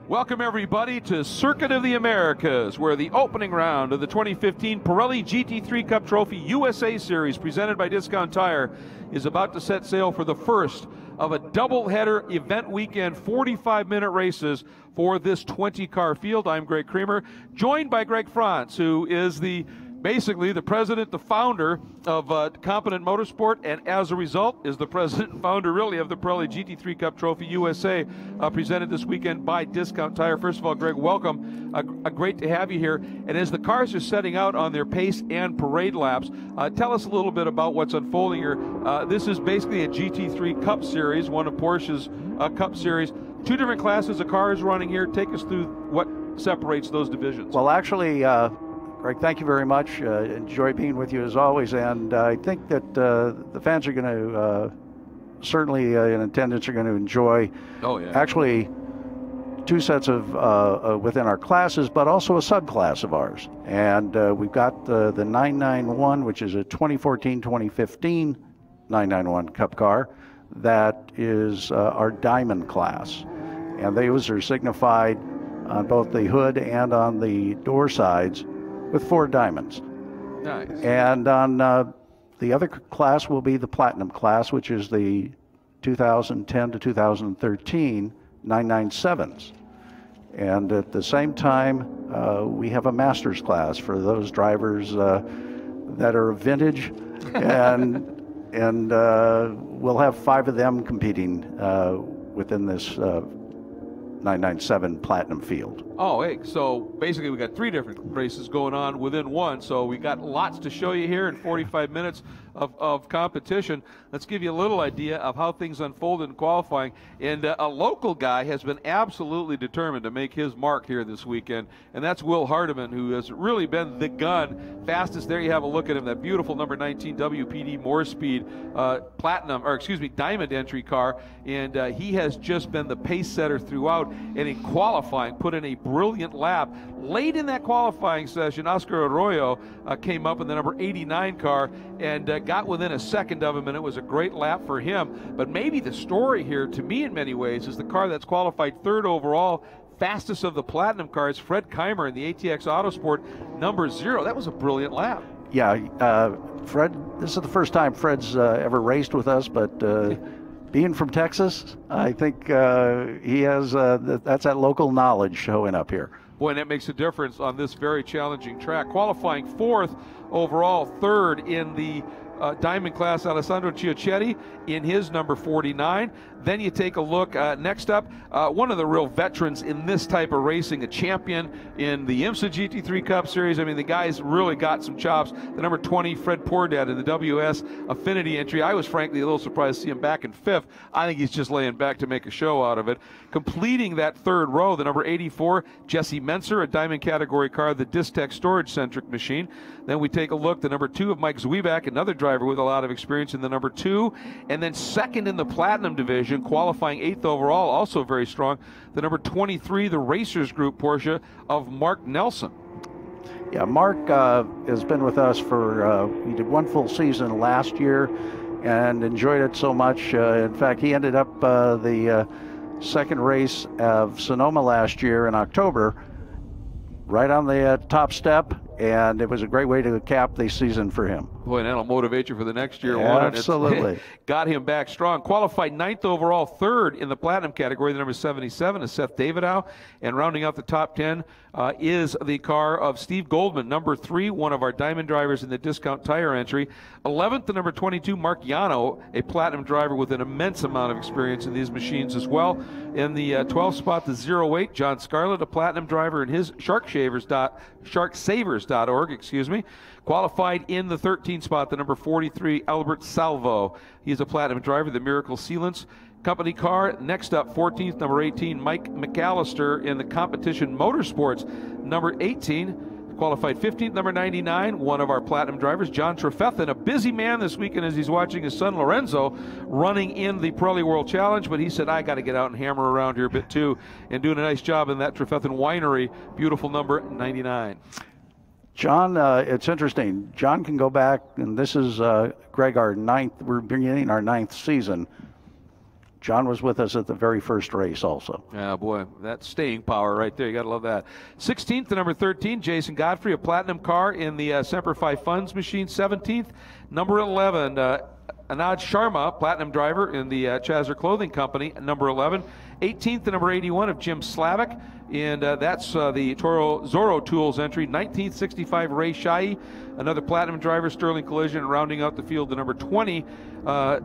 Welcome everybody to Circuit of the Americas, where the opening round of the 2015 Pirelli GT3 Cup Trophy USA Series presented by Discount Tire is about to set sail for the first of a doubleheader event weekend, 45-minute races for this 20-car field. I'm Greg Creamer, joined by Greg Franz, who is basically the president, the founder of Competent Motorsport, and as a result is the president and founder really of the Pirelli GT3 Cup Trophy USA, presented this weekend by Discount Tire. First of all, Greg, welcome. Great to have you here. And as the cars are setting out on their pace and parade laps, tell us a little bit about what's unfolding here. This is basically a GT3 Cup Series, one of Porsche's Cup Series. Two different classes of cars running here. Take us through what separates those divisions. Well, actually, Greg, thank you very much. Enjoy being with you as always, and I think that the fans are going to certainly in attendance are going to enjoy. Oh yeah. Actually, two sets of within our classes, but also a subclass of ours. And we've got the 991, which is a 2014-2015 991 Cup car. That is our Diamond class, and those are signified on both the hood and on the door sides with 4 diamonds. Nice. And on the other class will be the Platinum class, which is the 2010 to 2013 997s. And at the same time, we have a Masters class for those drivers that are vintage, and we'll have 5 of them competing within this 997 Platinum field. Oh, hey, so basically we got 3 different races going on within one, so we got lots to show you here in 45 minutes of competition. Let's give you a little idea of how things unfolded in qualifying. And a local guy has been absolutely determined to make his mark here this weekend, and that's Will Hardiman, who has really been the gun. Fastest, there you have a look at him, that beautiful number 19 WPD More Speed Diamond entry car, and he has just been the pace setter throughout, and in qualifying put in a brilliant lap. Late in that qualifying session, Oscar Arroyo came up in the number 89 car and got within a second of him, and it was a great lap for him. But maybe the story here, to me in many ways, is the car that's qualified 3rd overall, fastest of the Platinum cars, Fred Keimer in the ATX Autosport number 0. That was a brilliant lap. Yeah, Fred, this is the first time Fred's ever raced with us, but being from Texas, I think he has, that's that local knowledge showing up here. Boy, and that makes a difference on this very challenging track. Qualifying 4th overall, 3rd in the Diamond class, Alessandro Chiocchetti in his number 49. Then you take a look, next up, one of the real veterans in this type of racing, a champion in the IMSA GT3 Cup Series. I mean, the guy's really got some chops. The number 20, Fred Poordat in the WS Affinity entry. I was frankly a little surprised to see him back in 5th. I think he's just laying back to make a show out of it. Completing that 3rd row, the number 84, Jesse Menser, a Diamond category car, the Distech storage-centric machine. Then we take a look, the number 2 of Mike Zwiebak, another driver with a lot of experience in the number 2. And then 2nd in the Platinum division, qualifying 8th overall, also very strong, the number 23, the Racers Group Porsche of Mark Nelson. Yeah, Mark has been with us for, he did 1 full season last year and enjoyed it so much. In fact, he ended up the 2nd race of Sonoma last year in October, right on the top step, and it was a great way to cap the season for him. Boy, and that'll motivate you for the next year. Yeah, absolutely. Got him back strong. Qualified 9th overall, 3rd in the Platinum category, the number 77 is Seth Davidow. And rounding out the top 10 is the car of Steve Goldman, number 3, one of our Diamond drivers in the Discount Tire entry. 11th, the number 22, Mark Yano, a Platinum driver with an immense amount of experience in these machines as well. In the 12th spot, the 08, John Scarlett, a Platinum driver in his SharkSavers.org, excuse me. Qualified in the 13th spot, the number 43, Albert Salvo. He's a Platinum driver, the Miracle Sealants company car. Next up, 14th, number 18, Mike McAllister in the Competition Motorsports, number 18. Qualified 15th, number 99, one of our Platinum drivers, John Trefethen, a busy man this weekend as he's watching his son Lorenzo running in the Pirelli World Challenge, but he said, I got to get out and hammer around here a bit too, and doing a nice job in that Trefethen winery. Beautiful number 99. John, it's interesting. John can go back, and this is, Greg, our 9th, we're beginning our 9th season. John was with us at the very first race also. Yeah, boy, that staying power right there. You got to love that. 16th to number 13, Jason Godfrey, a platinum car in the Semper Fi Funds machine. 17th, number 11, Anand Sharma, platinum driver in the Chazer Clothing Company, number 11. 18th to number 81 of Jim Slavic, and that's the Toro Zorro Tools entry. 19th, 65, Ray Shai, another platinum driver, Sterling Collision, rounding out the field, the number 20.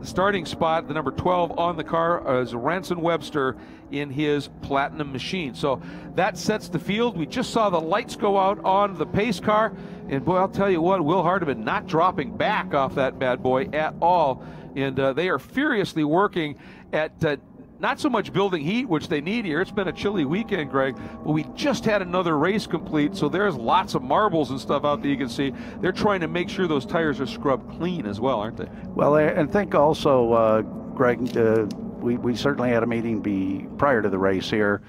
Starting spot, the number 12 on the car is Ranson Webster in his platinum machine. So that sets the field. We just saw the lights go out on the pace car, and boy, I'll tell you what, Will Hardiman not dropping back off that bad boy at all, and they are furiously working at not so much building heat, which they need here. It's been a chilly weekend, Greg, but we just had another race complete, so there's lots of marbles and stuff out there you can see. They're trying to make sure those tires are scrubbed clean as well, aren't they? Well, and think also, Greg, we certainly had a meeting prior to the race here,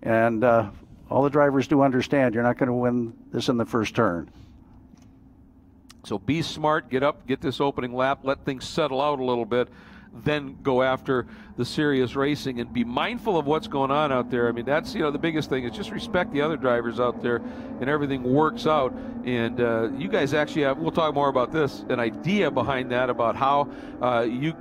and all the drivers do understand you're not going to win this in the first turn. So be smart, get up, get this opening lap, let things settle out a little bit, then go after the serious racing and be mindful of what's going on out there. I mean, that's, the biggest thing is just respect the other drivers out there, and everything works out. And you guys actually have, we'll talk more about this, an idea behind that about how you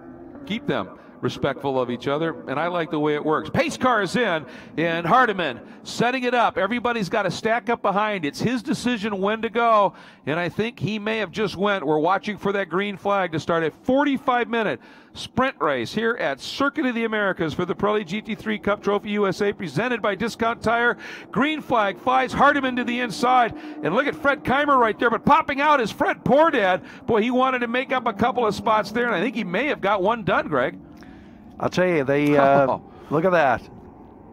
keep them respectful of each other, and I like the way it works. Pace car is in, and Hardiman setting it up. Everybody's got to stack up behind. It's his decision when to go, and I think he may have just went. We're watching for that green flag to start a 45-minute sprint race here at Circuit of the Americas for the Pirelli GT3 Cup Trophy USA, presented by Discount Tire. Green flag flies Hardiman to the inside, and look at Fred Keimer right there, but popping out is Fred Poordad. Boy, he wanted to make up a couple of spots there, and I think he may have got one done, Greg. I'll tell you, they look at that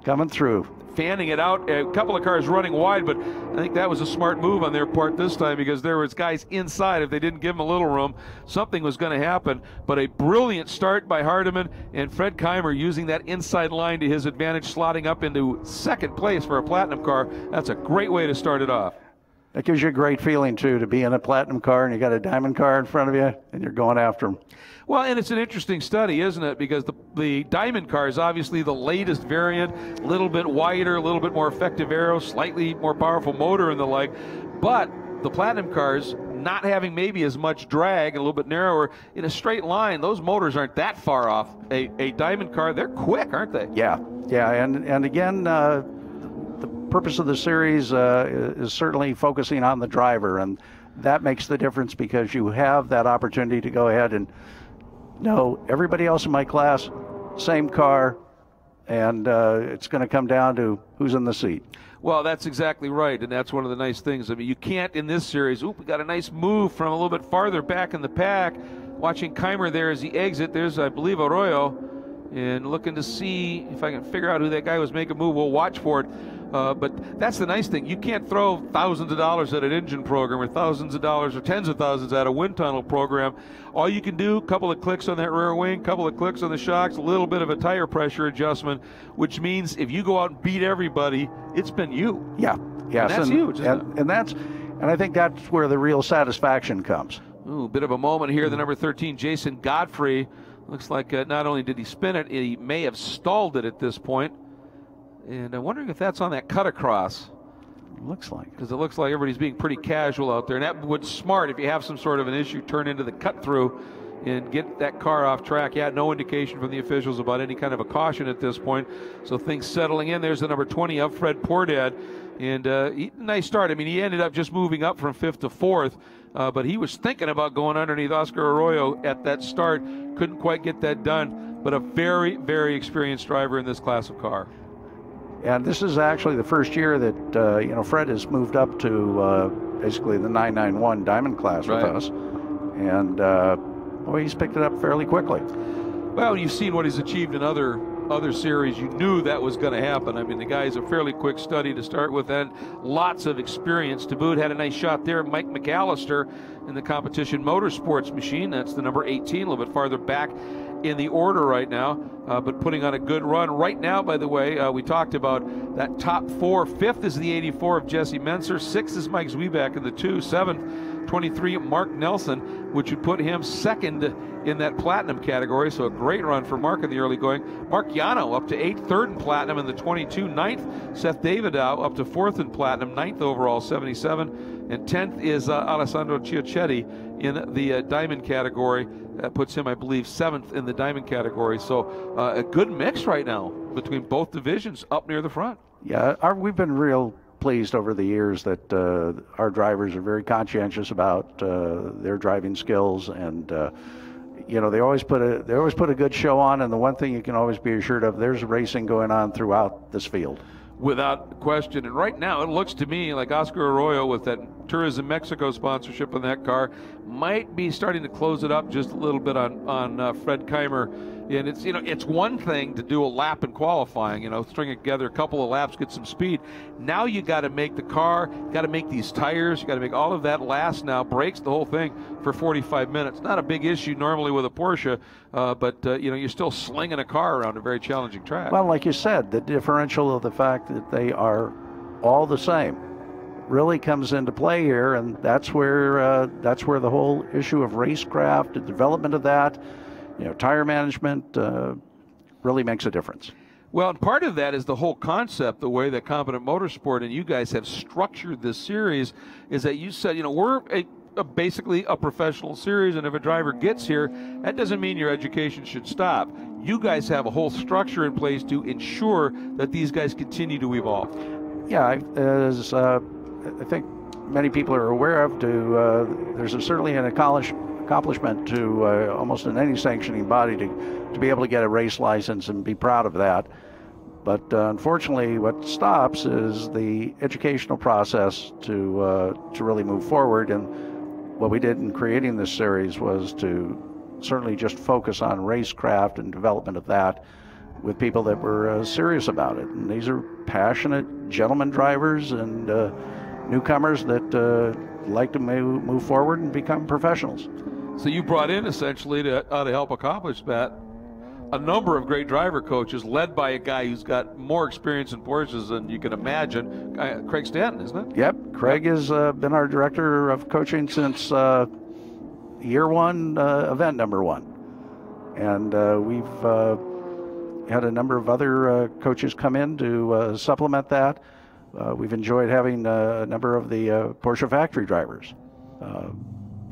coming through. Fanning it out, a couple of cars running wide, but I think that was a smart move on their part this time, because there was guys inside. If they didn't give them a little room, something was going to happen. But a brilliant start by Hardiman, and Fred Keimer using that inside line to his advantage, slotting up into second place for a platinum car. That's a great way to start it off. That gives you a great feeling, too, to be in a platinum car and you got a diamond car in front of you and you're going after them. Well, and it's an interesting study, isn't it? Because the diamond car is obviously the latest variant, a little bit wider, a little bit more effective aero, slightly more powerful motor and the like. But the platinum cars, not having maybe as much drag, a little bit narrower, in a straight line, those motors aren't that far off. A diamond car, they're quick, aren't they? Yeah, and again, the purpose of the series is certainly focusing on the driver, and that makes the difference, because you have that opportunity to go ahead and know everybody else in my class, same car, and it's going to come down to who's in the seat. Well, that's exactly right, and that's one of the nice things. I mean, you can't in this series. Oop, we got a nice move from a little bit farther back in the pack. Watching Keimer there as he exit. There's, I believe, Arroyo, and looking to see if I can figure out who that guy was making a move. We'll watch for it. But that's the nice thing. You can't throw thousands of dollars at an engine program, or thousands of dollars or tens of thousands at a wind tunnel program. All you can do, a couple of clicks on that rear wing, couple of clicks on the shocks, a little bit of a tire pressure adjustment, which means if you go out and beat everybody, it's been you. Yeah, yes, and that's huge. And I think that's where the real satisfaction comes. Ooh, bit of a moment here. The number 13, Jason Godfrey. Looks like not only did he spin it, he may have stalled it at this point. And I'm wondering if that's on that cut across. Looks like. Because it looks like everybody's being pretty casual out there. And that would smart, if you have some sort of an issue, turn into the cut through and get that car off track. Yeah, no indication from the officials about any kind of a caution at this point. So things settling in. There's the number 20 of Fred Poordad. And nice start. I mean, he ended up just moving up from 5th to 4th. But he was thinking about going underneath Oscar Arroyo at that start. Couldn't quite get that done. But a very, very experienced driver in this class of car. And this is actually the first year that Fred has moved up to basically the 991 Diamond class with us, and boy, he's picked it up fairly quickly. Well, you've seen what he's achieved in other series. You knew that was going to happen. I mean, the guy's a fairly quick study to start with, and lots of experience to boot. Had a nice shot there. Mike McAllister in the competition motorsports machine. That's the number 18, a little bit farther back in the order right now, but putting on a good run right now. By the way, we talked about that top 4. 5th is the 84 of Jesse Menser. 6th is Mike Zwieback in the 2. 7th, 23, Mark Nelson, which would put him second in that platinum category. So a great run for Mark in the early going. Mark Yano up to 8th, 3rd in platinum in the 22, 9th. Seth Davidow up to 4th in platinum, 9th overall, 77. And 10th is Alessandro Chiocchetti in the diamond category. That puts him, I believe, 7th in the diamond category. So a good mix right now between both divisions up near the front. Yeah, we've been real pleased over the years that our drivers are very conscientious about their driving skills, and you know, they always put a good show on. And the one thing you can always be assured of, there's racing going on throughout this field. Without question. And right now it looks to me like Oscar Arroyo, with that Tourism Mexico sponsorship on that car, might be starting to close it up just a little bit on Fred Keimer. And it's, you know, it's one thing to do a lap in qualifying, you know, string together a couple of laps, get some speed. Now you got to make the car, got to make these tires, you got to make all of that last now, brakes, the whole thing for 45 minutes. Not a big issue normally with a Porsche, but you know, you're still slinging a car around a very challenging track. Well, like you said, the differential of the fact that they are all the same really comes into play here, and that's where the whole issue of racecraft, the development of that, you know, tire management really makes a difference. Well, and part of that is the whole concept, the way that Competent Motorsport and you guys have structured this series, is that you said, you know, we're basically a professional series, and if a driver gets here, that doesn't mean your education should stop. You guys have a whole structure in place to ensure that these guys continue to evolve. Yeah, as I think many people are aware of, there's certainly an accomplishment to almost in any sanctioning body to be able to get a race license and be proud of that. But unfortunately, what stops is the educational process to really move forward. And what we did in creating this series was to certainly just focus on racecraft and development of that with people that were serious about it. And these are passionate gentleman drivers and newcomers that like to move forward and become professionals. So you brought in essentially to help accomplish that a number of great driver coaches, led by a guy who's got more experience in Porsches than you can imagine, Craig Stanton, isn't it? Yep, Craig has been our director of coaching since year one, event number one. And we've had a number of other coaches come in to supplement that. We've enjoyed having a number of the Porsche factory drivers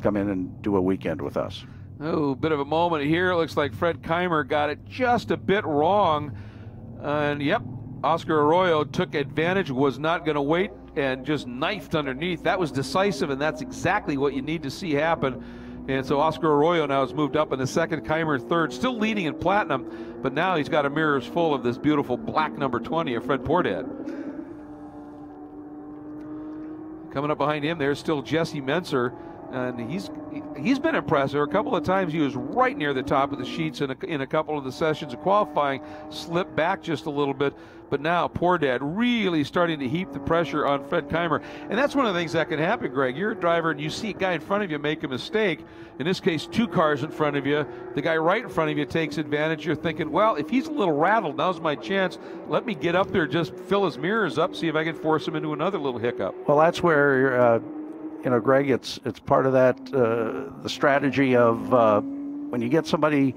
come in and do a weekend with us. Oh, bit of a moment here. It looks like Fred Keimer got it just a bit wrong. And yep, Oscar Arroyo took advantage, was not going to wait, and just knifed underneath. That was decisive, and that's exactly what you need to see happen. And so Oscar Arroyo now has moved up in the second, Keimer third, still leading in platinum, but now he's got a mirrors full of this beautiful black number 20 of Fred Portad. Coming up behind him, there's still Jesse Menser, and he's been impressive. A couple of times he was right near the top of the sheets in a couple of the sessions of qualifying, slipped back just a little bit, but now Portad really starting to heap the pressure on Fred Keimer. And that's one of the things that can happen, Greg. You're a driver and you see a guy in front of you make a mistake. In this case, two cars in front of you. The guy right in front of you takes advantage. You're thinking, well, if he's a little rattled, now's my chance. Let me get up there, just fill his mirrors up, see if I can force him into another little hiccup. Well, that's where you know, Greg, it's part of that, the strategy of when you get somebody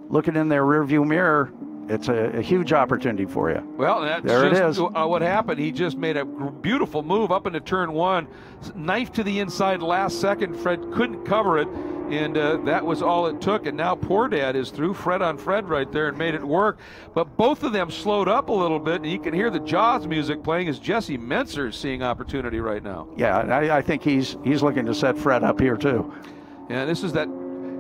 looking in their rearview mirror, it's a huge opportunity for you. Well, that's there just it is. What happened. He just made a beautiful move up into turn one, knife to the inside last second. Fred couldn't cover it, and that was all it took. And now Portad is through Fred on Fred right there and made it work. But both of them slowed up a little bit, and you can hear the Jaws music playing as Jesse Menser is seeing opportunity right now. Yeah, and I think he's looking to set Fred up here too. And this is that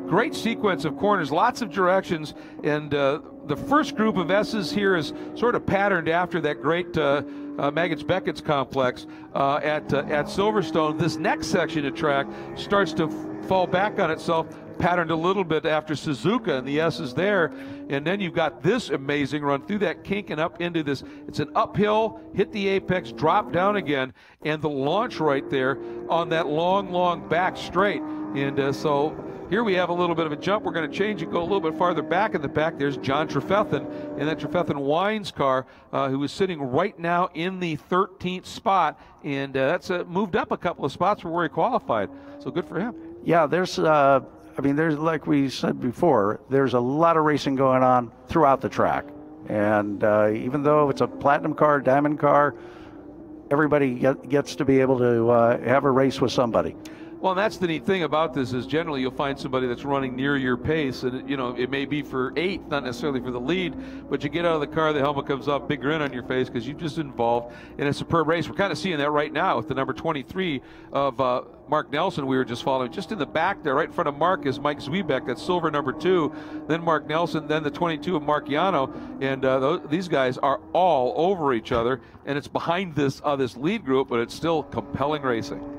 great sequence of corners, lots of directions, and the first group of S's here is sort of patterned after that great Maggots-Beckett's complex at Silverstone. This next section of track starts to fall back on itself, patterned a little bit after Suzuka, and the S is there. And then you've got this amazing run through that kink and up into this. It's an uphill, hit the apex, drop down again, and the launch right there on that long, long back straight. And so Here we have a little bit of a jump. We're going to change and go a little bit farther back in the back. There's John Trefethen in that Trefethen Wines car, who is sitting right now in the 13th spot, and that's moved up a couple of spots from where he qualified. So good for him. Yeah, there's, I mean, there's, like we said before, there's a lot of racing going on throughout the track. And even though it's a platinum car, diamond car, everybody gets to be able to have a race with somebody. Well, and that's the neat thing about this is generally you'll find somebody that's running near your pace, and it may be for 8th, not necessarily for the lead, but you get out of the car, the helmet comes off, big grin on your face because you've just involved in a superb race. We're kind of seeing that right now with the number 23 of Mark Nelson we were just following. Just in the back there, right in front of Mark, is Mike Zwiebeck, that's silver number 2, then Mark Nelson, then the 22 of Mark Yano, and these guys are all over each other, and it's behind this lead group, but it's still compelling racing.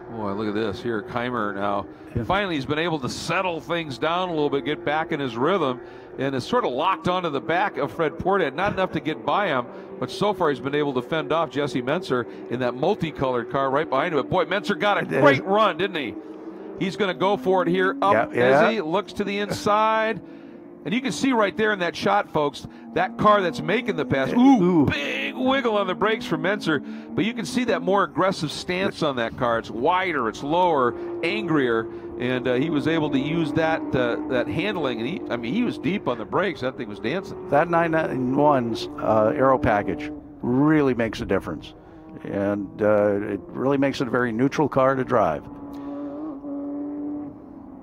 Boy, look at this here, Keimer now. Finally, he's been able to settle things down a little bit, get back in his rhythm, and is sort of locked onto the back of Fred Portet. Not enough to get by him, but so far he's been able to fend off Jesse Menser in that multicolored car right behind him. But boy, Menser got a great run, didn't he? He's going to go for it here. Up as he looks to the inside. And you can see right there in that shot, folks, that car that's making the pass. Ooh, big wiggle on the brakes for Menser. But you can see that more aggressive stance on that car. It's wider, it's lower, angrier, and he was able to use that handling. And he was deep on the brakes. That thing was dancing. That 991's aero package really makes a difference, and it really makes it a very neutral car to drive.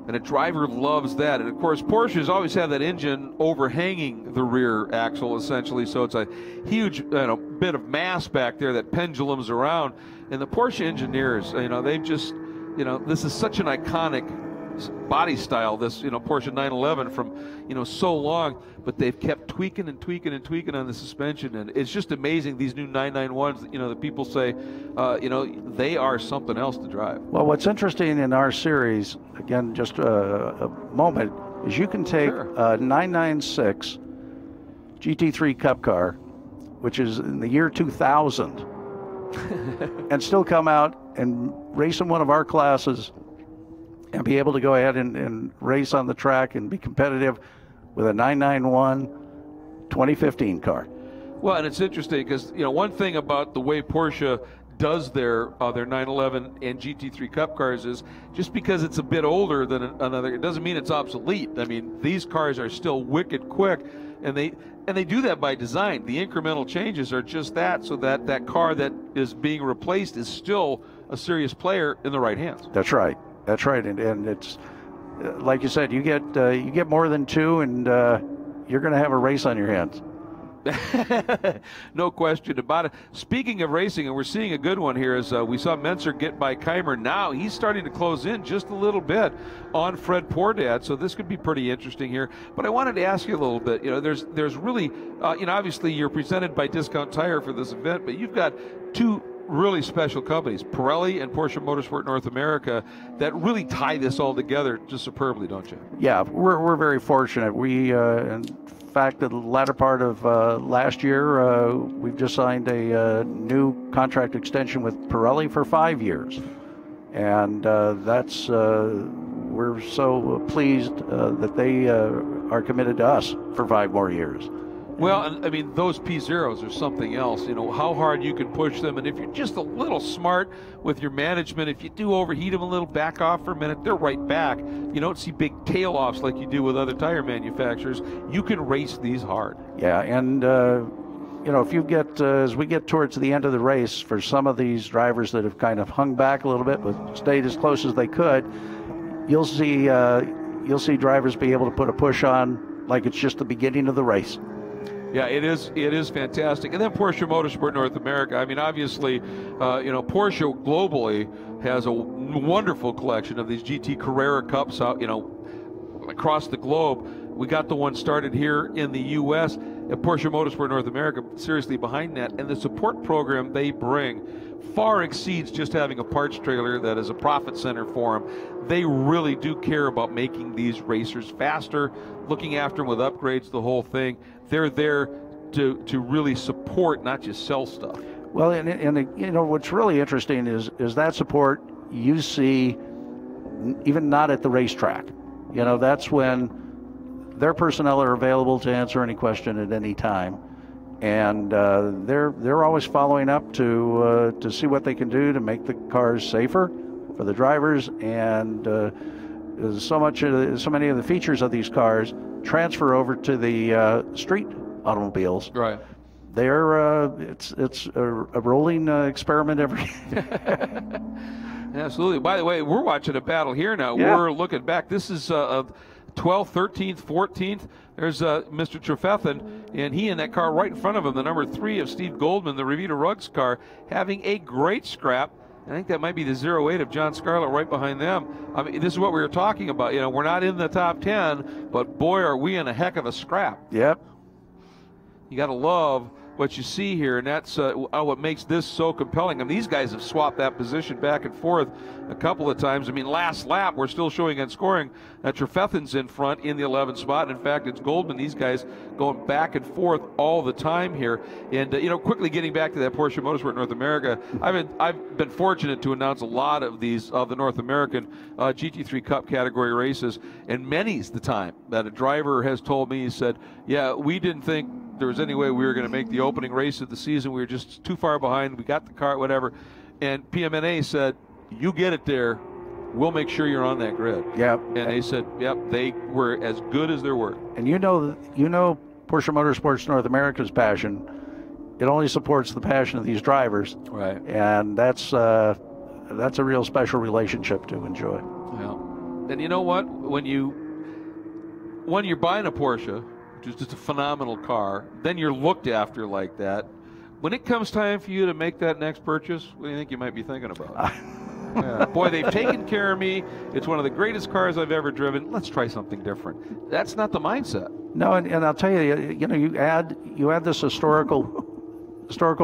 And a driver loves that. And of course, Porsche's always had that engine overhanging the rear axle, essentially. So it's a huge bit of mass back there that pendulums around. And the Porsche engineers, they've just, this is such an iconic body style, this, Porsche 911 from, so long. But they've kept tweaking and tweaking and tweaking on the suspension. And it's just amazing, these new 991s, that people say, they are something else to drive. Well, what's interesting in our series, again, just a moment, is you can take a 996 GT3 Cup car, which is in the year 2000, and still come out and race in one of our classes and be able to go ahead and race on the track and be competitive with a 991 2015 car. Well, and it's interesting because, one thing about the way Porsche does their 911 and GT3 Cup cars is just because it's a bit older than another, it doesn't mean it's obsolete. I mean, these cars are still wicked quick, and they do that by design. The incremental changes are just that, so that car that is being replaced is still a serious player in the right hands. That's right. That's right, and it's like you said, you get more than 2, and you're going to have a race on your hands. No question about it. Speaking of racing, and we're seeing a good one here, as we saw Menser get by Keimer. Now he's starting to close in just a little bit on Fred Portet, so this could be pretty interesting here. But I wanted to ask you a little bit. There's really, obviously you're presented by Discount Tire for this event, but you've got 2 really special companies, Pirelli and Porsche Motorsport North America, that really tie this all together just superbly, don't you? Yeah, we're very fortunate. We, in fact, in the latter part of last year, we've just signed a new contract extension with Pirelli for 5 years, and that's we're so pleased that they are committed to us for 5 more years. Well, and I mean, those P0s are something else. How hard you can push them, and if you're just a little smart with your management, if you do overheat them a little, back off for a minute, they're right back. You don't see big tail offs like you do with other tire manufacturers. You can race these hard. Yeah, and if you get as we get towards the end of the race, for some of these drivers that have kind of hung back a little bit but stayed as close as they could, you'll see drivers be able to put a push on like it's just the beginning of the race. Yeah, it is fantastic. And then Porsche Motorsport North America. I mean, obviously, Porsche globally has a wonderful collection of these GT Carrera Cups out, across the globe. We got the one started here in the U.S. at Porsche Motorsport North America, seriously behind that. And the support program they bring far exceeds just having a parts trailer that is a profit center for them. They really do care about making these racers faster, looking after them with upgrades, the whole thing. They're there to really support, not just sell stuff. Well, and what's really interesting is that support you see even not at the racetrack. You know, that's when their personnel are available to answer any question at any time, and they're always following up to see what they can do to make the cars safer for the drivers. And so many of the features of these cars transfer over to the street automobiles. Right. It's a rolling experiment every. Absolutely. By the way, we're watching a battle here now. Yeah. We're looking back. This is 12th, 13th, 14th. There's Mr. Trefethen, and he in that car right in front of him, the number 3 of Steve Goldman, the Revita Ruggs car, having a great scrap. I think that might be the 08 of John Scarlett right behind them. I mean, this is what we were talking about. You know, we're not in the top 10, but boy, are we in a heck of a scrap. Yep. You got to love what you see here, and that's what makes this so compelling. I mean, these guys have swapped that position back and forth a couple of times. I mean, last lap, we're still showing on scoring that Trefethen's in front in the 11th spot. In fact, it's Goldman, these guys going back and forth all the time here. And, you know, quickly getting back to that Porsche Motorsport North America, I've been fortunate to announce a lot of these, of the North American GT3 Cup category races, and many's the time that a driver has told me, he said, yeah, we didn't think there was any way we were going to make the opening race of the season. We were just too far behind. We got the car, whatever. And PMNA said, you get it there, we'll make sure you're on that grid. Yep. And they said, yep, they were as good as their word. And you know Porsche Motorsports North America's passion. It only supports the passion of these drivers. Right. And that's a real special relationship to enjoy. Yeah. And you know what? When you're buying a Porsche, which is just a phenomenal car, then you're looked after like that. When it comes time for you to make that next purchase, what do you think you might be thinking about? Yeah. Boy, they've taken care of me. It's one of the greatest cars I've ever driven. Let's try something different. That's not the mindset. No, and I'll tell you, you know, you add this historical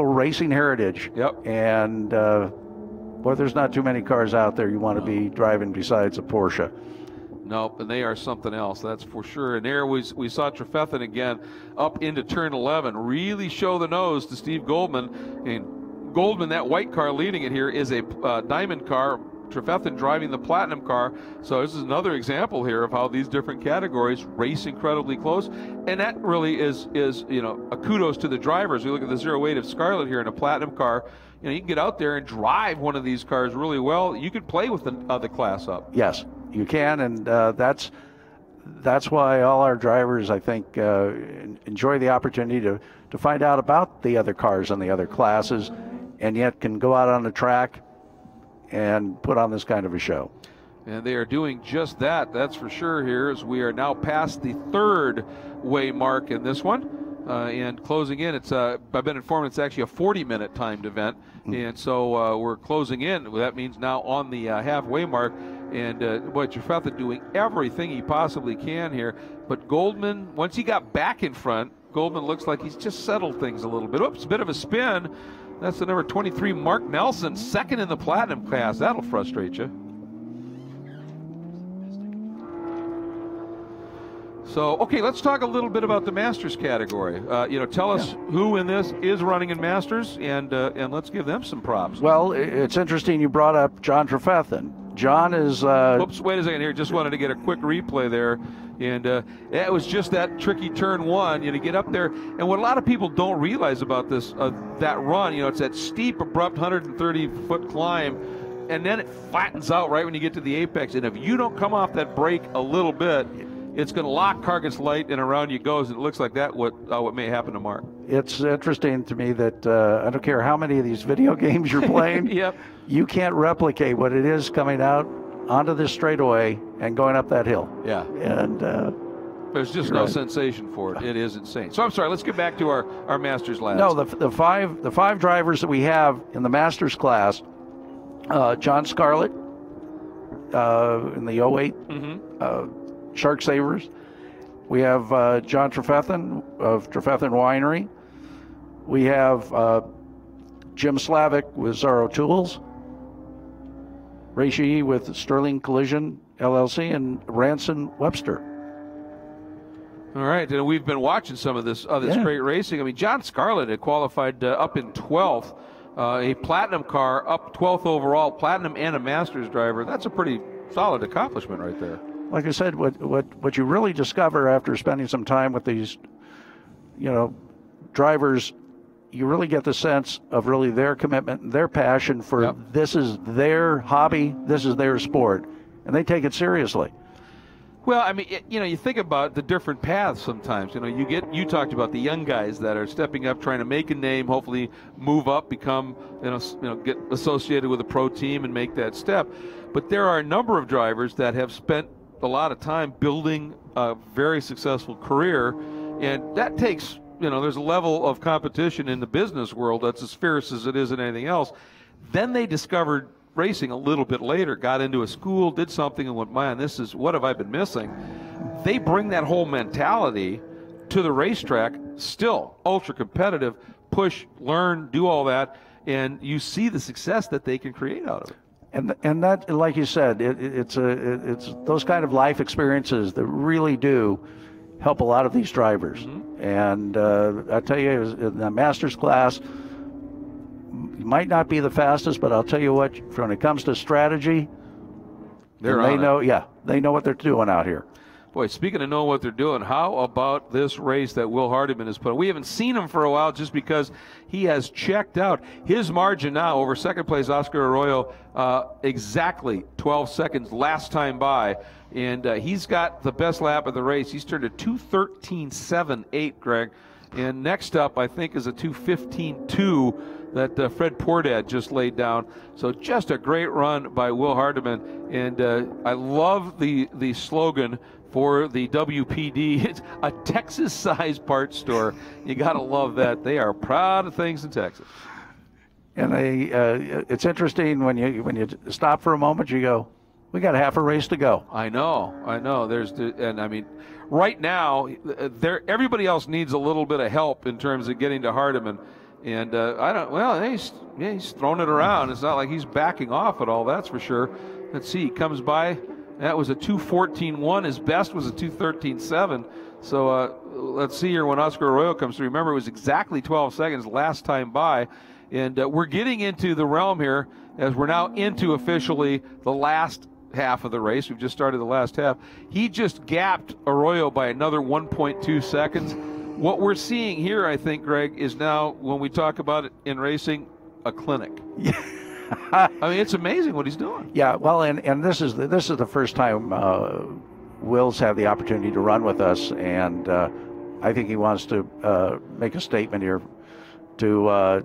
racing heritage. Yep. And boy, there's not too many cars out there you want to be driving besides a Porsche. Nope, and they are something else, that's for sure. And there we saw Trefethen again up into turn 11, really show the nose to Steve Goldman. And Goldman, that white car leading it here, is a diamond car. Trefethen driving the platinum car. So this is another example here of how these different categories race incredibly close. And that really is you know, a kudos to the drivers. We look at the 08 of Scarlett here in a platinum car. You know, you can get out there and drive one of these cars really well. You could play with the class up. Yes, you can, and that's why all our drivers, I think, enjoy the opportunity to find out about the other cars and the other classes, and yet can go out on the track and put on this kind of a show. And they are doing just that, that's for sure here, as we are now past the third way mark in this one. And closing in, I've been informed it's actually a 40-minute timed event. And so we're closing in. That means now on the halfway mark. And boy, Trefethen doing everything he possibly can here. But Goldman, once he got back in front, Goldman looks like he's just settled things a little bit. Oops, a bit of a spin. That's the number 23, Mark Nelson, second in the platinum class. That'll frustrate you. So, okay, let's talk a little bit about the Masters category. You know, tell us who in this is running in Masters, and let's give them some props. Well, it's interesting you brought up John Trefethen. John is... Oops, wait a second here. Just wanted to get a quick replay there. And it was just that tricky turn one, you know, to get up there. And what a lot of people don't realize about this, that run, you know, it's that steep, abrupt 130-foot climb, and then it flattens out right when you get to the apex. And if you don't come off that brake a little bit, it's going to lock Cargus light, and around you goes. And it looks like that what may happen to Mark. It's interesting to me that I don't care how many of these video games you're playing, yep, you can't replicate what it is coming out onto this straightaway and going up that hill. Yeah. And there's just no sensation for it. It is insane. So I'm sorry, let's get back to our Masters lads. No, the five drivers that we have in the Masters class, John Scarlett in the 08 Shark Savers. We have John Trefethen of Trefethen Winery. We have Jim Slavic with Zorro Tools. Ray Sheehy with Sterling Collision LLC, and Ranson Webster. All right, and we've been watching some of this great racing. I mean, John Scarlett had qualified up in 12th, a platinum car, up 12th overall, platinum and a Masters driver. That's a pretty solid accomplishment right there. Like I said, what you really discover after spending some time with these, drivers, you really get the sense of really their commitment and their passion for this is their hobby, this is their sport, and they take it seriously. Well, I mean, you think about the different paths sometimes. You talked about the young guys that are stepping up, trying to make a name, hopefully move up, become, get associated with a pro team and make that step. But there are a number of drivers that have spent a lot of time building a very successful career, and that takes, there's a level of competition in the business world that's as fierce as it is in anything else. Then they discovered racing a little bit later, got into a school, did something, and went, man, what have I been missing? They bring that whole mentality to the racetrack, still ultra competitive, push, learn, do all that, and you see the success that they can create out of it. And that, like you said, it's those kind of life experiences that really do help a lot of these drivers. Mm-hmm. And I tell you, in the master's class, you might not be the fastest, but I'll tell you what, when it comes to strategy, they know what they're doing out here. Boy, speaking of knowing what they're doing, how about this race that Will Hardiman has put on? We haven't seen him for a while just because he has checked out. His margin now over second place Oscar Arroyo, exactly 12 seconds last time by. And he's got the best lap of the race. He's turned a 2:13.78, Greg. And next up, I think, is a 2:15.2 that Fred Pordad just laid down. So just a great run by Will Hardiman. And I love the slogan for the WPD. It's a Texas-sized parts store. You got to love that. They are proud of things in Texas. And it's interesting when you stop for a moment, you go, we got half a race to go. I know. Right now, everybody else needs a little bit of help in terms of getting to Hardiman. And he's throwing it around. It's not like he's backing off at all, that's for sure. Let's see, he comes by. That was a 2:14.1. His best was a 2:13.7. So let's see here when Oscar Arroyo comes through. Remember, it was exactly 12 seconds last time by. And we're getting into the realm here as we're now into officially the last half of the race. We've just started the last half. He just gapped Arroyo by another 1.2 seconds. What we're seeing here, I think, Greg, is now, when we talk about it in racing, a clinic. Yeah. It's amazing what he's doing. Yeah, well, and this is the first time Will's had the opportunity to run with us, and I think he wants to make a statement here to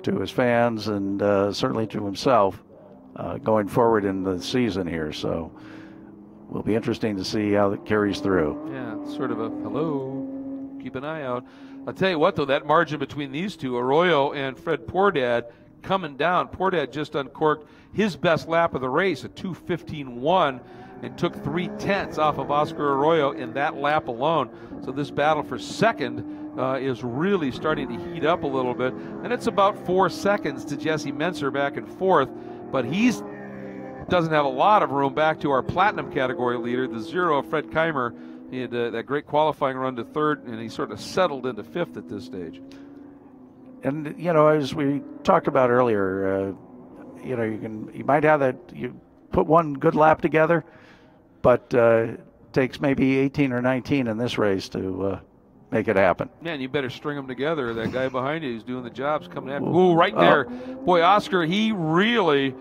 his fans and certainly to himself going forward in the season here. So will be interesting to see how it carries through. Yeah, it's sort of a hello. Keep an eye out. I'll tell you what, though, that margin between these two, Arroyo and Fred Pordad, coming down. Pordad just uncorked his best lap of the race, a 2:15.1, and took 0.3 off of Oscar Arroyo in that lap alone. So this battle for second is really starting to heat up a little bit. And it's about 4 seconds to Jesse Menser back and forth, but he's doesn't have a lot of room back to our platinum category leader, the zero, Fred Keimer. He had that great qualifying run to third, and he sort of settled into fifth at this stage. And, as we talked about earlier, you might have that, you put one good lap together, but it takes maybe 18 or 19 in this race to make it happen. Man, you better string them together. That guy behind you who's doing the job's coming at you. Ooh, right there. Boy, Oscar, he really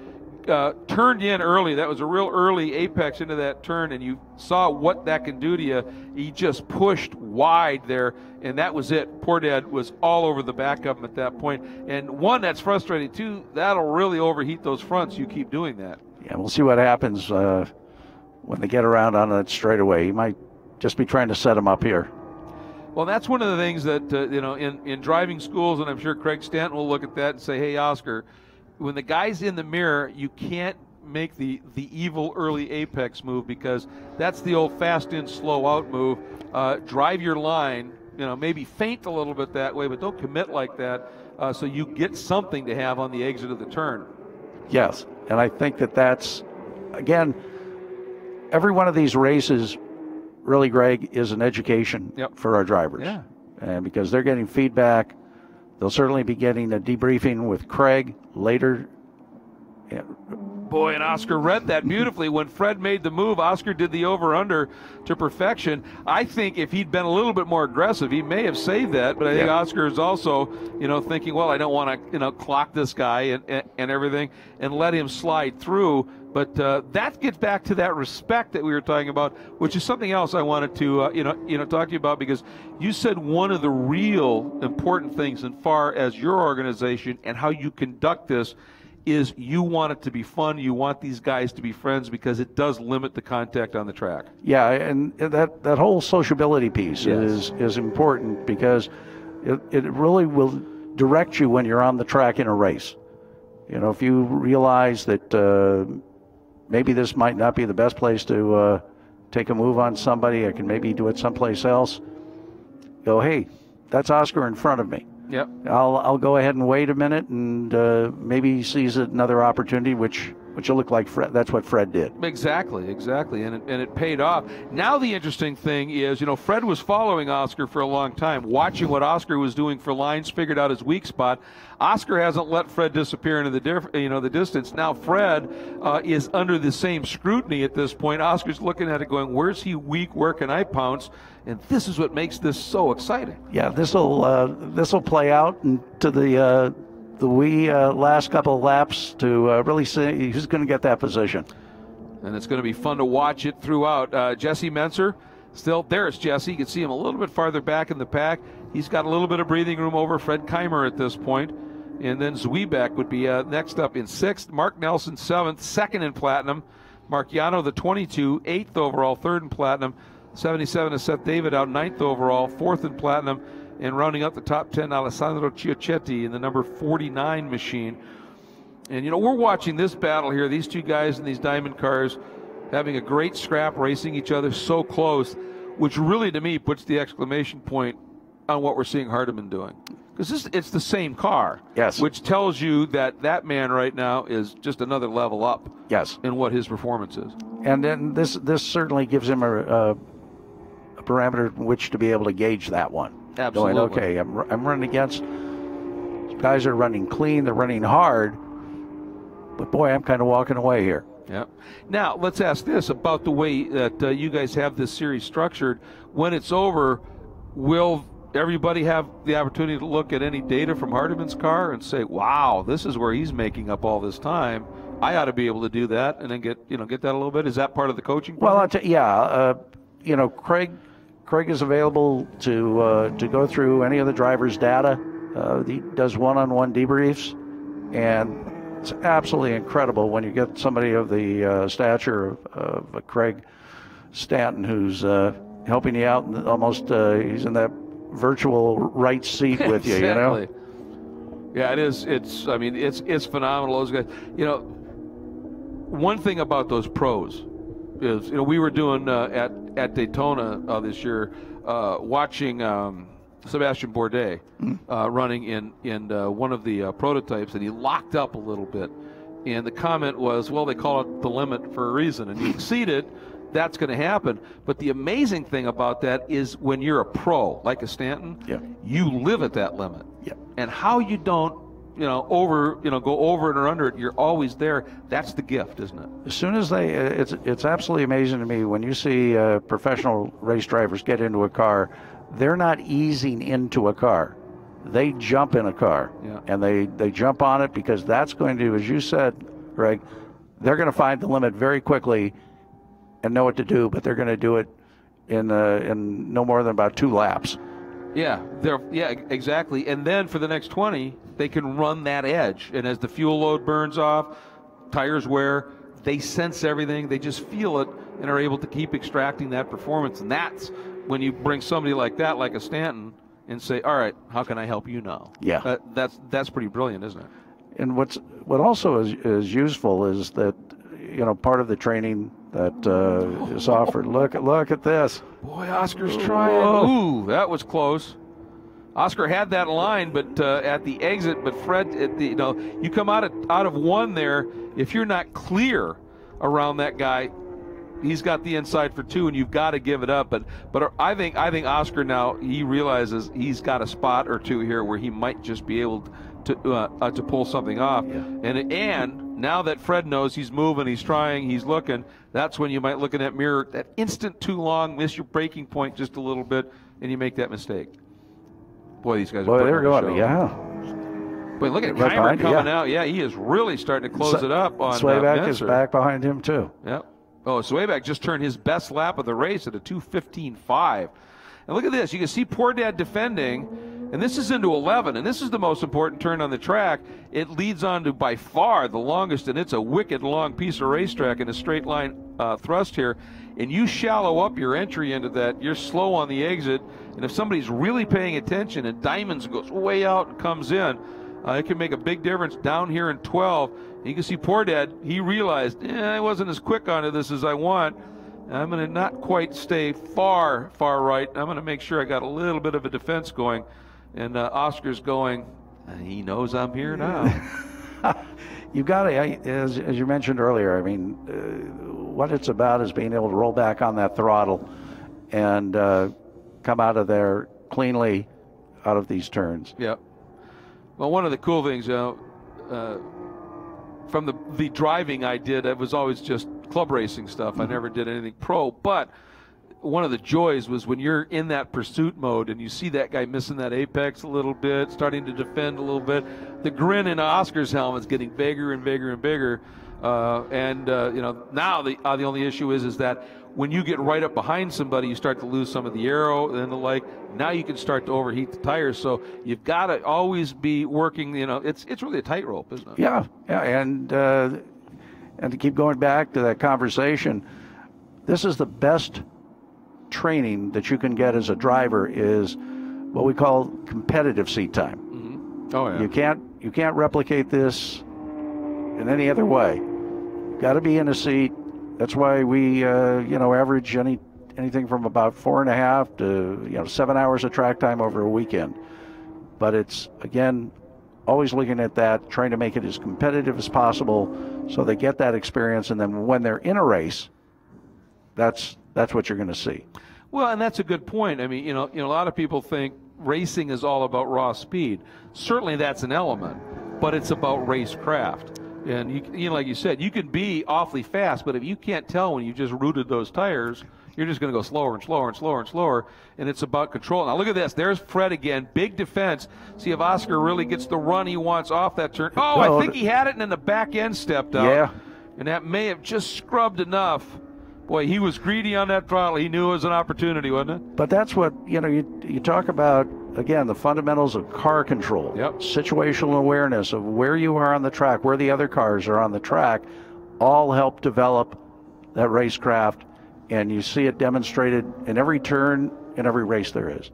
turned in early. That was a real early apex into that turn, and you saw what that can do to you. He just pushed wide there, and that was it. Pordad was all over the back of him at that point. And one, that's frustrating. Two, that'll really overheat those fronts. You keep doing that. Yeah, we'll see what happens when they get around on that straightaway. He might just be trying to set him up here. Well, that's one of the things that, in driving schools, and I'm sure Craig Stanton will look at that and say, hey, Oscar, when the guy's in the mirror, you can't make the evil early apex move, because that's the old fast in, slow out move. Drive your line, maybe feint a little bit that way, but don't commit like that, so you get something to have on the exit of the turn. Yes, and I think that's, again, every one of these races, really, Greg, is an education for our drivers. Yeah. And because they're getting feedback, they'll certainly be getting a debriefing with Craig later Boy, and Oscar read that beautifully. When Fred made the move, Oscar did the over-under to perfection. I think if he'd been a little bit more aggressive, he may have saved that. But I think Oscar is also, thinking, well, I don't want to, clock this guy and everything, and let him slide through. But that gets back to that respect that we were talking about, which is something else I wanted to, talk to you about, because you said one of the real important things as far as your organization and how you conduct this is you want it to be fun. You want these guys to be friends because it does limit the contact on the track. Yeah, and that whole sociability piece is important because it really will direct you when you're on the track in a race. If you realize that maybe this might not be the best place to take a move on somebody, I can maybe do it someplace else. Go, hey, that's Oscar in front of me. Yep. I'll go ahead and wait a minute, and maybe he sees another opportunity, which will look like Fred. That's what Fred did. Exactly, and it paid off. Now the interesting thing is, Fred was following Oscar for a long time, watching what Oscar was doing for lines, figured out his weak spot. Oscar hasn't let Fred disappear into the distance. Now Fred is under the same scrutiny at this point. Oscar's looking at it, going, "Where's he weak? Where can I pounce?" And this is what makes this so exciting. Yeah, this will play out into the wee last couple of laps to really see who's going to get that position. And it's going to be fun to watch it throughout. Jesse Menser, still, there's Jesse. You can see him a little bit farther back in the pack. He's got a little bit of breathing room over Fred Keimer at this point. And then Zwiebek would be next up in 6th. Mark Nelson 7th, 2nd in Platinum. Marciano, the 22, 8th overall, 3rd in Platinum. 77 is Seth David out, 9th overall, 4th in Platinum. And rounding up the top 10, Alessandro Chiocchetti in the number 49 machine. And, we're watching this battle here, these two guys in these diamond cars having a great scrap, racing each other so close, which really, to me, puts the exclamation point on what we're seeing Hardiman doing. Because it's the same car. Yes. Which tells you that man right now is just another level up. Yes. In what his performance is. And then this certainly gives him a parameter in which to be able to gauge that one. Absolutely. Going, okay, I'm running against guys are running clean, they're running hard, but boy, I'm kind of walking away here. Yeah. Now, let's ask this about the way that you guys have this series structured. When it's over, will everybody have the opportunity to look at any data from Hardiman's car and say, wow, this is where he's making up all this time. I ought to be able to do that and then get that a little bit. Is that part of the coaching program? Well, Craig is available to go through any of the driver's data. He does one-on-one debriefs, and it's absolutely incredible when you get somebody of the stature of Craig Stanton, who's helping you out, and almost he's in that virtual right seat with you. Exactly. Yeah, it is. It's phenomenal. Those guys. One thing about those pros is, we were doing at Daytona this year, watching Sebastian Bourdais running in one of the prototypes, and he locked up a little bit. And the comment was, well, they call it the limit for a reason, and you exceed it, that's going to happen. But the amazing thing about that is when you're a pro, like a Stanton, you live at that limit. Yeah. And how you don't go over it or under it, you're always there. That's the gift, isn't it? As soon as it's absolutely amazing to me when you see professional race drivers get into a car, they're not easing into a car. They jump in a car, and they jump on it because that's going to, as you said, Greg, they're going to find the limit very quickly and know what to do, but they're going to do it in no more than about 2 laps. Yeah, exactly. And then for the next 20, they can run that edge. And as the fuel load burns off, tires wear, they sense everything, they just feel it, and are able to keep extracting that performance. And that's when you bring somebody like that, like a Stanton, and say, all right, how can I help you now? Yeah. That's pretty brilliant, isn't it? And what also is useful is that, part of the training that is offered. Look at this. Boy, Oscar's trying. Ooh, that was close. Oscar had that line, but at the exit. But Fred, you come out of one there. If you're not clear around that guy, he's got the inside for 2, and you've got to give it up. But I think Oscar now, he realizes he's got a spot or 2 here where he might just be able to pull something off. Yeah. And now that Fred knows he's moving, he's trying, he's looking, that's when you might look in that mirror, that instant too long, miss your braking point just a little bit, and you make that mistake. Boy, these guys are putting they're on going, the show. yeah. Boy, look at Right Keimer coming yeah. out. Yeah, he is really starting to close it up on Swayback is Menser. back behind him, too. Yep. Oh, Swayback just turned his best lap of the race at a 2:15.5. And look at this. You can see Poor Dad defending, and this is into 11, and this is the most important turn on the track. It leads on to, by far, the longest, and it's a wicked long piece of racetrack in a straight line thrust here. And you shallow up your entry into that, you're slow on the exit, and if somebody's really paying attention and Diamonds goes way out and comes in, it can make a big difference down here in 12. You can see Poor Dad, he realized, I wasn't as quick onto this as I want. I'm going to not quite stay far right. I'm going to make sure I got a little bit of a defense going. And Oscar's going, he knows I'm here now. You've got to, as you mentioned earlier, I mean, what it's about is being able to roll back on that throttle and come out of there cleanly out of these turns. Yep. Well, one of the cool things, from the driving I did, it was always just club racing stuff. I never did anything pro, but one of the joys was when you're in that pursuit mode and you see that guy missing that apex a little bit, starting to defend a little bit, the grin in Oscar's helmet's getting bigger and bigger and bigger. You know, now the only issue is that when you get right up behind somebody, you start to lose some of the aero and the like. Now you can start to overheat the tires. So you've got to always be working. You know, it's really a tightrope, isn't it? Yeah, and to keep going back to that conversation, this is the best training that you can get as a driver is what we call competitive seat time. Mm-hmm. Oh yeah. You can't replicate this in any other way. You've got to be in a seat. That's why we average anything from about 4.5 to 7 hours of track time over a weekend. But it's again always looking at that, trying to make it as competitive as possible so they get that experience, and then when they're in a race, that's what you're going to see. Well, and that's a good point. I mean, a lot of people think racing is all about raw speed. Certainly that's an element, but it's about racecraft. And like you said, you can be awfully fast, but if you can't tell when you just rooted those tires, you're just going to go slower and slower and slower and slower, and it's about control. Now look at this. There's Fred again. Big defense. See if Oscar really gets the run he wants off that turn. Oh, I think he had it, and then the back end stepped out. Yeah. And that may have just scrubbed enough. Boy, he was greedy on that throttle. He knew it was an opportunity, wasn't it? But that's what, you talk about, again, the fundamentals of car control. Yep. Situational awareness of where you are on the track, where the other cars are on the track, all help develop that racecraft. And you see it demonstrated in every turn, in every race there is.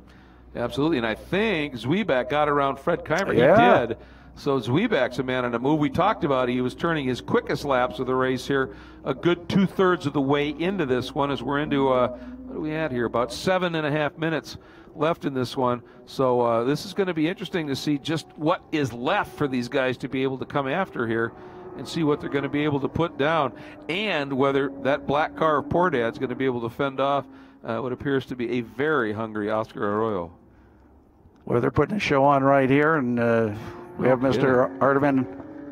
Absolutely, and I think Zwieback got around Fred Keimer. Yeah. He did. So Zwieback's a man on a move. We talked about he was turning his quickest laps of the race here a good 2/3 of the way into this one as we're into, what do we have here, about 7.5 minutes left in this one. So this is going to be interesting to see just what is left for these guys to be able to come after here and see what they're going to be able to put down, and whether that black car of Poor Dad's going to be able to fend off what appears to be a very hungry Oscar Arroyo. Well, they're putting a show on right here, and we have Mr. Arteman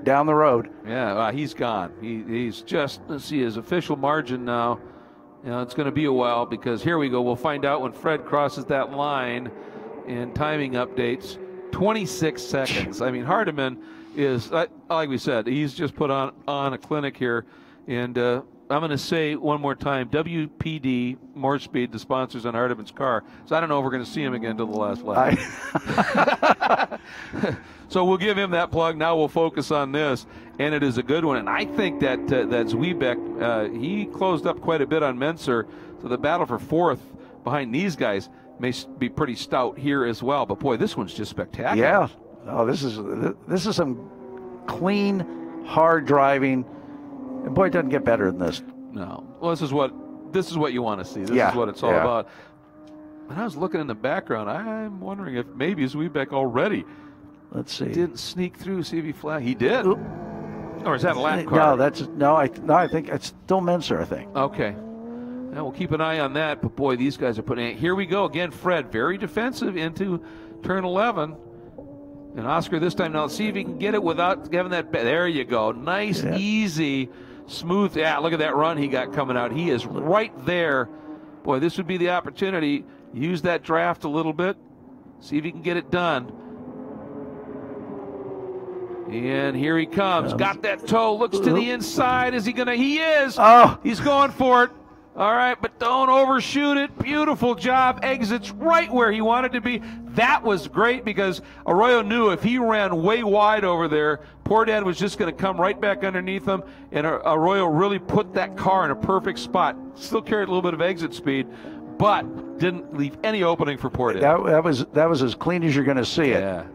down the road. Yeah, he's gone. He's just, let's see his official margin now. It's going to be a while, because here we go. We'll find out when Fred crosses that line in timing updates. 26 seconds. I mean, Hardiman is, like we said, he's just put on a clinic here. And I'm going to say one more time, WPD, More Speed, the sponsors on Hardiman's car. So I don't know if we're going to see him again until the last lap. So we'll give him that plug. Now we'll focus on this, and it is a good one. And I think that Zwieback, he closed up quite a bit on Menser. So the battle for fourth behind these guys may be pretty stout here as well. But boy, this one's just spectacular. Yeah. Oh, this is some clean, hard driving. And boy, it doesn't get better than this. No. Well, this is what you want to see. This is what it's all about. And I was looking in the background. I'm wondering if maybe Zwieback already. Let's see. Didn't sneak through, see if he flag. He did. Oop. Or is that a lap No, car? I think it's still Menser, I think. Okay. Now we'll keep an eye on that. But boy, these guys are putting it. Here we go again. Fred, very defensive into turn 11. And Oscar this time, now let's see if he can get it without having that. There you go. Nice, easy, smooth. Yeah, look at that run he got coming out. He is right there. Boy, this would be the opportunity. Use that draft a little bit. See if he can get it done. And here he comes. Got that toe. Looks to the inside. Is he going to? He is. Oh. He's going for it. All right, but don't overshoot it. Beautiful job. Exits right where he wanted to be. That was great because Arroyo knew if he ran way wide over there, Poor Dad was just going to come right back underneath him, and Arroyo really put that car in a perfect spot. Still carried a little bit of exit speed, but didn't leave any opening for Poor Dad. That was as clean as you're going to see it. Yeah.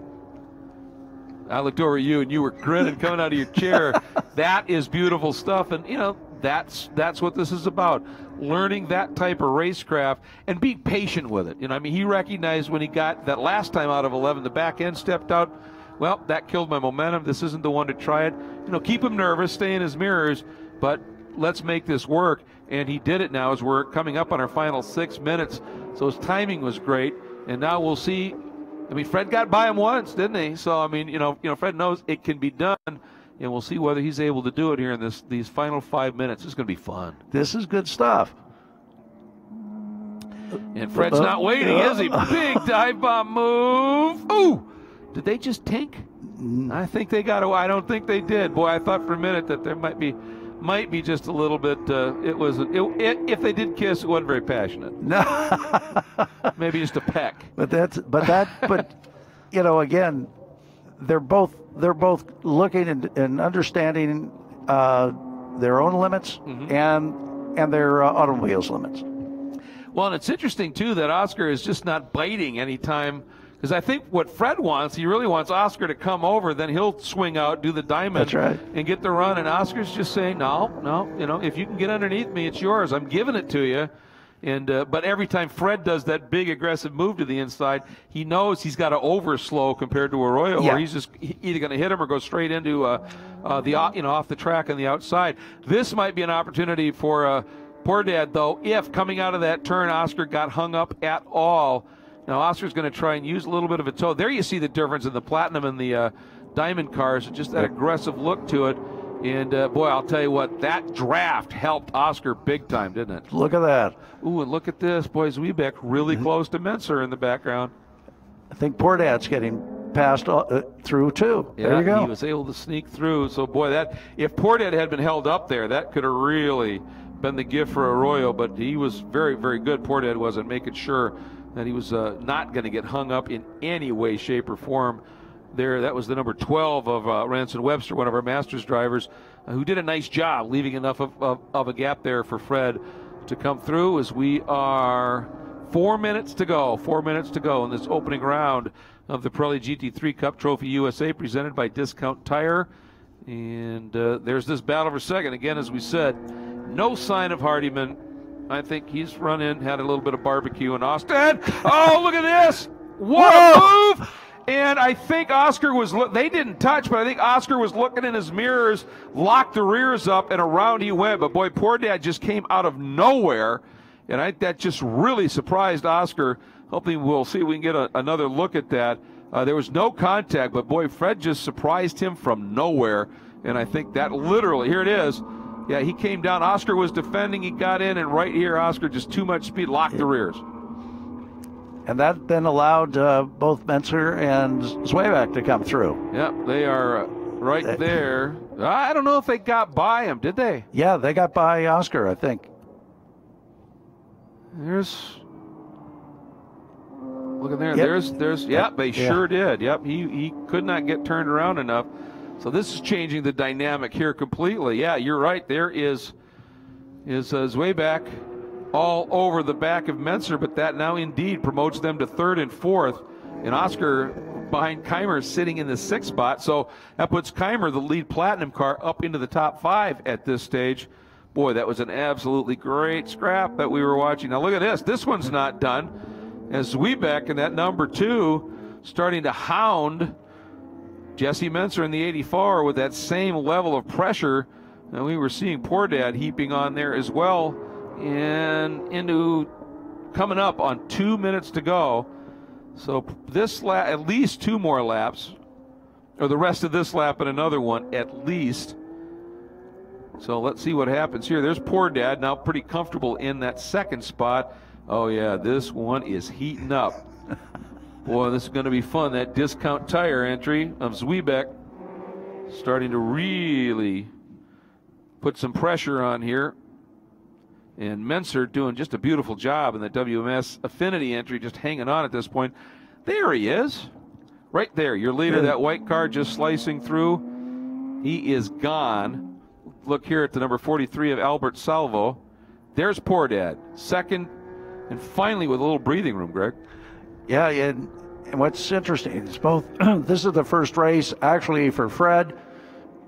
I looked over at you, and you were grinning coming out of your chair. That is beautiful stuff, and, you know, that's what this is about. Learning that type of racecraft and being patient with it. You know, I mean, he recognized when he got that last time out of 11, the back end stepped out. Well, that killed my momentum. This isn't the one to try it. You know, keep him nervous, stay in his mirrors, but let's make this work. And he did it now as we're coming up on our final 6 minutes. So his timing was great. And now we'll see. I mean, Fred got by him once, didn't he? So, I mean, you know, Fred knows it can be done. And we'll see whether he's able to do it here in these final 5 minutes. It's going to be fun. This is good stuff. And Fred's not waiting, is he? Big dive bomb move. Ooh! Did they just tank? I think they got away. I don't think they did. Boy, I thought for a minute that there might be just a little bit. If they did kiss, it wasn't very passionate. No. Maybe just a peck. But you know, again, they're both looking and understanding their own limits and their automobile's limits. Well, and it's interesting too that Oscar is just not biting anytime, because I think what Fred wants, he really wants Oscar to come over, then he'll swing out, do the diamond, that's right, and get the run. And Oscar's just saying, no, you know, if you can get underneath me, it's yours. I'm giving it to you. And but every time Fred does that big aggressive move to the inside, he knows he's got to overslow compared to Arroyo, or he's just either going to hit him or go straight into off the track on the outside. This might be an opportunity for Poor Dad, though, if coming out of that turn Oscar got hung up at all. Now Oscar's going to try and use a little bit of a toe. There you see the difference in the Platinum and the Diamond cars, just that aggressive look to it. And, boy, I'll tell you what, that draft helped Oscar big time, didn't it? Look at that. Ooh, and look at this. Boy, Zwiebeck really close to Menser in the background. I think Poor Dad's getting passed through, too. Yeah, there you go. He was able to sneak through. So, boy, if Poor Dad had been held up there, that could have really been the gift for Arroyo. But he was very, very good. Poor Dad wasn't making sure that he was not going to get hung up in any way, shape, or form. There, that was the number 12 of Ranson Webster, one of our Masters drivers, who did a nice job leaving enough of a gap there for Fred to come through, as we are 4 minutes to go. 4 minutes to go in this opening round of the Pirelli GT3 Cup Trophy USA, presented by Discount Tire. And there's this battle for second. Again, as we said, no sign of Hardiman. I think he's run in, had a little bit of barbecue in Austin. Oh, look at this! What a move! And I think Oscar was, they didn't touch, but I think Oscar was looking in his mirrors, locked the rears up, and around he went. But boy, Poor Dad just came out of nowhere, and that just really surprised Oscar. Hopefully we'll see if we can get another look at that. There was no contact, but boy, Fred just surprised him from nowhere. And I think that literally, here it is. Yeah, he came down. Oscar was defending. He got in, and right here, Oscar just too much speed, locked the rears. And that then allowed both Menser and Zwieback to come through. Yep, they are right there. I don't know if they got by him, did they? Yeah, they got by Oscar, I think. Look at there. Yep. There's. Yep, they sure did. Yep, he could not get turned around enough. So this is changing the dynamic here completely. Yeah, you're right. There is Zwieback all over the back of Menser, but that now indeed promotes them to third and fourth. And Oscar behind Keimer sitting in the sixth spot. So that puts Keimer, the lead Platinum car, up into the top 5 at this stage. Boy, that was an absolutely great scrap that we were watching. Now look at this. This one's not done. As Zwieback in that number 2 starting to hound Jesse Menser in the 84 with that same level of pressure. And we were seeing Poor Dad heaping on there as well. And into coming up on 2 minutes to go. So this at least 2 more laps. or the rest of this lap and another one at least. So let's see what happens here. There's Poor Dad, now pretty comfortable in that second spot. Oh yeah, this one is heating up. Boy, this is going to be fun. That Discount Tire entry of Zwiebeck starting to really put some pressure on here. And Menser doing just a beautiful job in the WMS Affinity entry, just hanging on at this point. There he is. Right there, your leader, that white car just slicing through. He is gone. Look here at the number 43 of Albert Salvo. There's Poor Dad, second, and finally with a little breathing room, Greg. Yeah, and what's interesting is both, this is the first race actually for Fred,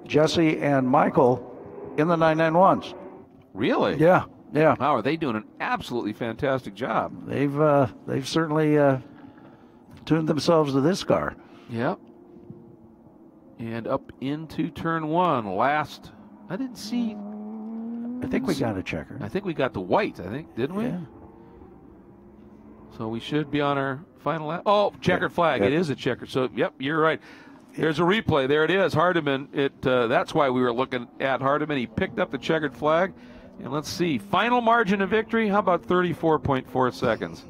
Jesse, and Michael in the 991s. Really? Yeah, yeah. Wow, are they doing an absolutely fantastic job? They've certainly tuned themselves to this car. Yep. And up into turn one. Last, I didn't see. I think we got a checker. I think we got the white, didn't we? Yeah. So we should be on our final lap. Oh, checkered flag. Yeah. It is a checker. So, yep, you're right. There's a replay. There it is. Hardiman. That's why we were looking at Hardiman. He picked up the checkered flag. And let's see. Final margin of victory, how about 34.4 seconds?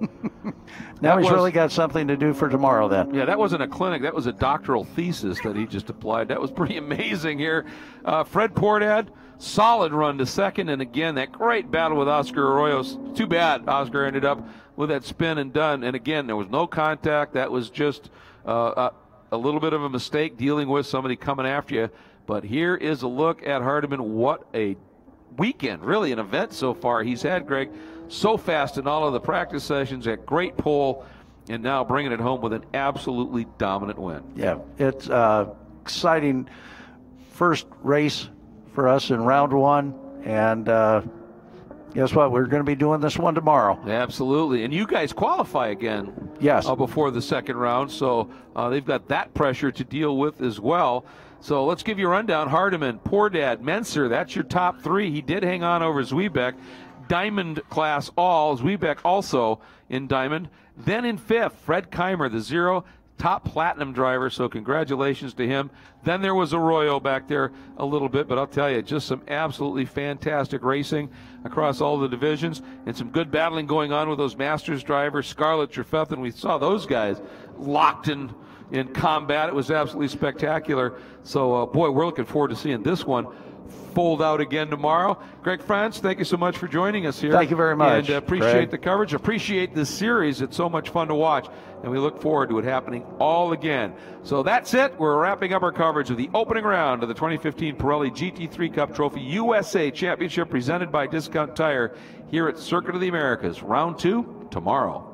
Now he's really got something to do for tomorrow then. Yeah, that wasn't a clinic. That was a doctoral thesis that he just applied. That was pretty amazing here. Fred Poor Dad, solid run to second. And again, that great battle with Oscar Arroyo's. Too bad Oscar ended up with that spin and done. And again, there was no contact. That was just a little bit of a mistake dealing with somebody coming after you. But here is a look at Hardiman. What a weekend, really an event so far he's had, Greg. So fast in all of the practice sessions, a great pole, and now bringing it home with an absolutely dominant win. Yeah, it's exciting first race for us in round one, and guess what? We're going to be doing this one tomorrow. Absolutely, and you guys qualify again. Yes. Before the second round, so they've got that pressure to deal with as well. So let's give you a rundown. Hardiman, Poor Dad, Menser, that's your top three. He did hang on over Zwiebeck. Diamond class all, Zwiebeck also in Diamond. Then in fifth, Fred Keimer, the zero, top platinum driver, so congratulations to him. Then there was Arroyo back there a little bit, but I'll tell you, just some absolutely fantastic racing across all the divisions and some good battling going on with those Masters drivers. Scarlett, Trefethen, we saw those guys locked in combat. It was absolutely spectacular. So, boy, we're looking forward to seeing this one fold out again tomorrow. Greg Franz, thank you so much for joining us here. Thank you very much. And appreciate the coverage. Appreciate this series. It's so much fun to watch, and we look forward to it happening all again. So that's it. We're wrapping up our coverage of the opening round of the 2015 Pirelli GT3 Cup Trophy USA Championship presented by Discount Tire here at Circuit of the Americas. Round 2 tomorrow.